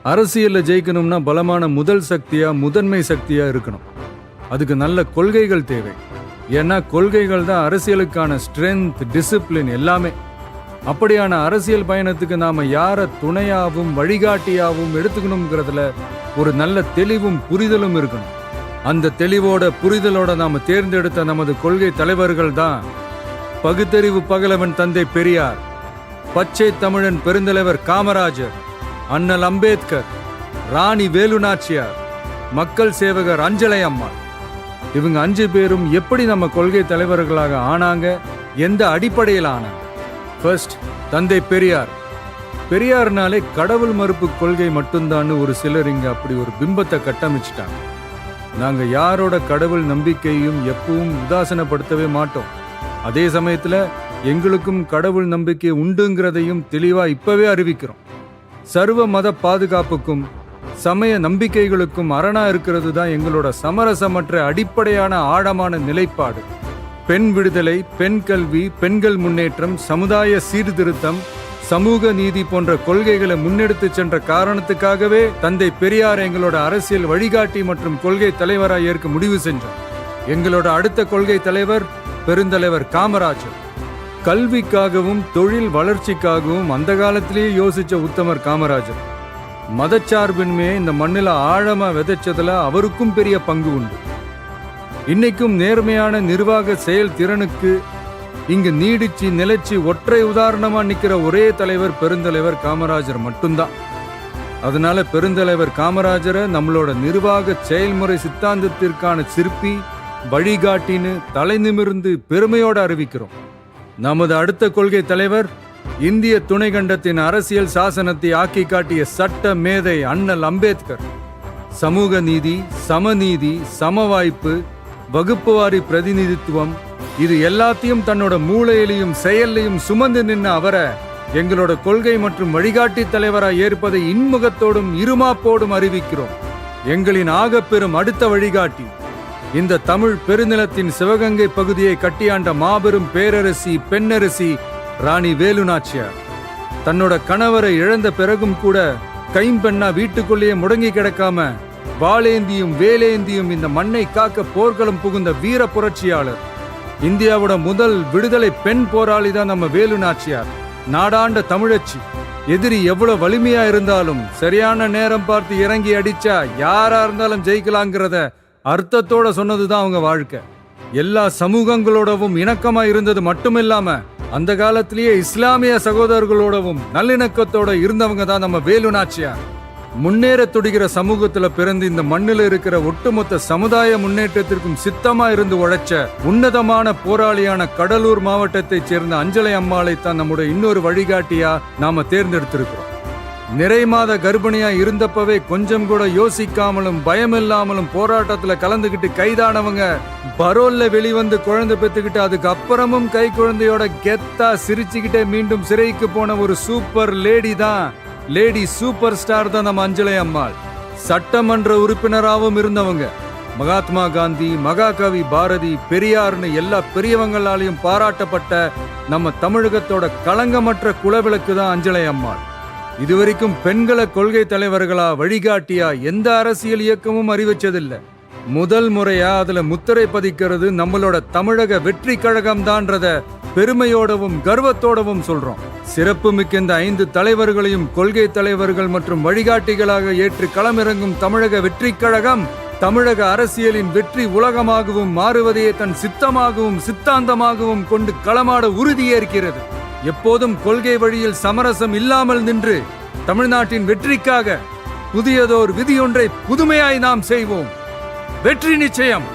அரசியல்ல ஜெயிக்கணும்னா பலமான முதல் சக்தியா முதன்மை சக்தியா இருக்கணும். அதுக்கு நல்ல கொள்கைகள் தேவை. ஏன்னா கொள்கைகள் தான் அரசியலுக்கான ஸ்ட்ரென்த், டிசிப்ளின் எல்லாமே. அப்படியான அரசியல் பயணத்துக்கு நாம யார துணையாவும் வழிகாட்டியாவும் எடுத்துக்கணுங்கிறதுல ஒரு நல்ல தெளிவும் புரிதலும் இருக்கணும். அந்த தெளிவோட புரிதலோட நாம தேர்ந்தெடுத்த நமது கொள்கை தலைவர்கள் தான் பகுத்தறிவு பகலவன் தந்தை பெரியார், பச்சை தமிழன் பெருந்தலைவர் காமராஜர், அண்ணல் அம்பேத்கர், ராணி வேலு நாச்சியார், மக்கள் சேவகர் அஞ்சலை அம்மாள். இவங்க 5 பேரும் எப்படி நம்ம கொள்கை தலைவர்களாக ஆனாங்க, எந்த அடிப்படையில் ஆனாங்க? ஃபர்ஸ்ட், தந்தை பெரியார். பெரியார்னாலே கடவுள் மறுப்பு கொள்கை மட்டும்தான் ஒரு சிலர் இங்க அப்படி ஒரு பிம்பத்தை கட்டமைச்சிட்டாங்க. நாங்க யாரோட கடவுள் நம்பிக்கையும் எப்பவும் உதாசனப்படுத்தவே மாட்டோம். அதே சமயத்துல எங்களுக்கும் கடவுள் நம்பிக்கை உண்டுங்கிறதையும் தெளிவா இப்பவே அறிவிக்கிறோம். சர்வ மத பாதுகாப்புக்கும் சமய நம்பிக்கைகளுக்கும் அரணா இருக்கிறது தான் எங்களோட சமரசமற்ற அடிப்படையான ஆழமான நிலைப்பாடு. பெண் விடுதலை, பெண் கல்வி, பெண்கள் முன்னேற்றம், சமுதாய சீர்திருத்தம், சமூக நீதி போன்ற கொள்கைகளை முன்னெடுத்து சென்ற காரணத்துக்காகவே தந்தை பெரியார் எங்களோட அரசியல் வழிகாட்டி மற்றும் கொள்கை தலைவராக ஏற்க முடிவு செஞ்சோம். எங்களோட அடுத்த கொள்கை தலைவர் பெருந்தலைவர் காமராஜர். கல்விக்காகவும் தொழில் வளர்ச்சிக்காகவும் அந்த காலத்திலேயே யோசிச்ச உத்தமர் காமராஜர். மதச்சார்பின்மையை இந்த மண்ணில் ஆழமா விதைச்சதுல அவருக்கும் பெரிய பங்கு உண்டு. இன்னைக்கும் நேர்மையான நிர்வாக செயல் திறனுக்கு இங்கு நீடிச்சு நிலைச்சு ஒற்றை உதாரணமா நிக்கிற ஒரே தலைவர் பெருந்தலைவர் காமராஜர் மட்டும்தான். அதனால பெருந்தலைவர் காமராஜரை நம்மளோட நிர்வாக செயல்முறை சித்தாந்தத்திற்கான சிற்பி, வழிகாட்டின்னு தலை நிமிர்ந்து பெருமையோடு அறிவிக்கிறோம். நமது அடுத்த கொள்கை தலைவர் இந்திய துணைக்கண்டத்தின் அரசியல் சாசனத்தை ஆக்கி காட்டிய சட்ட மேதை அண்ணல் அம்பேத்கர். சமூக நீதி, சமநீதி, சமவாய்ப்பு, வகுப்புவாரி பிரதிநிதித்துவம், இது எல்லாத்தையும் தன்னோட மூளையிலையும் செயல்லையும் சுமந்து நின்ன அவரை எங்களோட கொள்கை மற்றும் வழிகாட்டி தலைவராக ஏற்பதை இன்முகத்தோடும் இருமாப்போடும் அறிவிக்கிறோம். எங்களின் ஆகப்பெரும் அடுத்த வழிகாட்டி இந்த தமிழ் பெருநிலத்தின் சிவகங்கை பகுதியை கட்டியாண்ட மாபெரும் பேரரசி, பெண்ணரசி ராணி வேலு நாச்சியார். தன்னோட கணவரை இழந்த பிறகும் கூட கைம்பெண்ணா வீட்டுக்குள்ளேயே முடங்கி கிடக்காம வாளேந்தியும் வேலேந்தியும் இந்த மண்ணை காக்க போர்க்களம் புகுந்த வீர புரட்சியாளர். இந்தியாவோட முதல் விடுதலை பெண் போராளி தான் நம்ம வேலு நாச்சியார். நாடாண்ட தமிழச்சி. எதிரி எவ்வளவு வலிமையா இருந்தாலும் சரியான நேரம் பார்த்து இறங்கி அடிச்சா யாரா இருந்தாலும் ஜெயிக்கலாங்கிறத அர்த்தத்தோட சொன்னதுதான் அவங்க வாழ்க்கை. எல்லா சமூகங்களோடவும் இணக்கமா இருந்தது மட்டுமில்லாம அந்த காலத்திலேயே இஸ்லாமிய சகோதரர்களோடவும் நல்லிணக்கத்தோட இருந்தவங்க தான் நம்ம வேலு நாச்சியார். முன்னேற துடிக்கிற சமூகத்துல பிறந்து இந்த மண்ணில் இருக்கிற ஒட்டுமொத்த சமுதாய முன்னேற்றத்திற்கும் சித்தமா இருந்து உழைச்ச உன்னதமான போராளியான கடலூர் மாவட்டத்தைச் சேர்ந்த அஞ்சலை அம்மாளை தான் நம்முடைய இன்னொரு வழிகாட்டியா நாம தேர்ந்தெடுத்திருக்கிறோம். நிறை மாத கர்ப்பிணியா இருந்தப்பவே கொஞ்சம் கூட யோசிக்காமலும் பயமில்லாமலும் போராட்டத்துல கலந்துகிட்டு கைதானவங்க, பரோல்ல வெளிவந்து குழந்தை பெத்துக்கிட்டு அதுக்கு அப்புறமும் கை குழந்தையோட கெத்தா சிரிச்சுக்கிட்டே மீண்டும் சிறைக்கு போன ஒரு சூப்பர் லேடி தான், லேடி சூப்பர் ஸ்டார் தான் நம்ம அஞ்சலை அம்மாள். சட்டமன்ற உறுப்பினராகவும் இருந்தவங்க. மகாத்மா காந்தி, மகாகவி பாரதி, பெரியார்னு எல்லா பெரியவங்களாலையும் பாராட்டப்பட்ட நம்ம தமிழகத்தோட களங்கமற்ற குலவிளக்கு தான் அஞ்சலை அம்மாள். இதுவரைக்கும் பெண்களை கொள்கை தலைவர்களா வழிகாட்டியா எந்த அரசியல் இயக்கமும் அறிவிச்சதில்லை. முதல் முறையா அதுல முத்திரை பதிக்கிறது நம்மளோட தமிழக வெற்றி கழகம் தான்றத பெருமையோடவும் கர்வத்தோடவும் சொல்றோம். சிறப்பு மிக்க இந்த 5 தலைவர்களையும் கொள்கை தலைவர்கள் மற்றும் வழிகாட்டிகளாக ஏற்று களமிறங்கும் தமிழக வெற்றி கழகம் தமிழக அரசியலின் வெற்றி உலகமாகவும் மாறுவதையே தன் சித்தமாகவும் சித்தாந்தமாகவும் கொண்டு களமாட உறுதியேற்கிறது. எப்போதும் கொள்கை வழியில் சமரசம் இல்லாமல் நின்று தமிழ்நாட்டின் வெற்றிக்காக புதியதோர் விதியொன்றை புதுமையாய் நாம் செய்வோம். வெற்றி நிச்சயம்.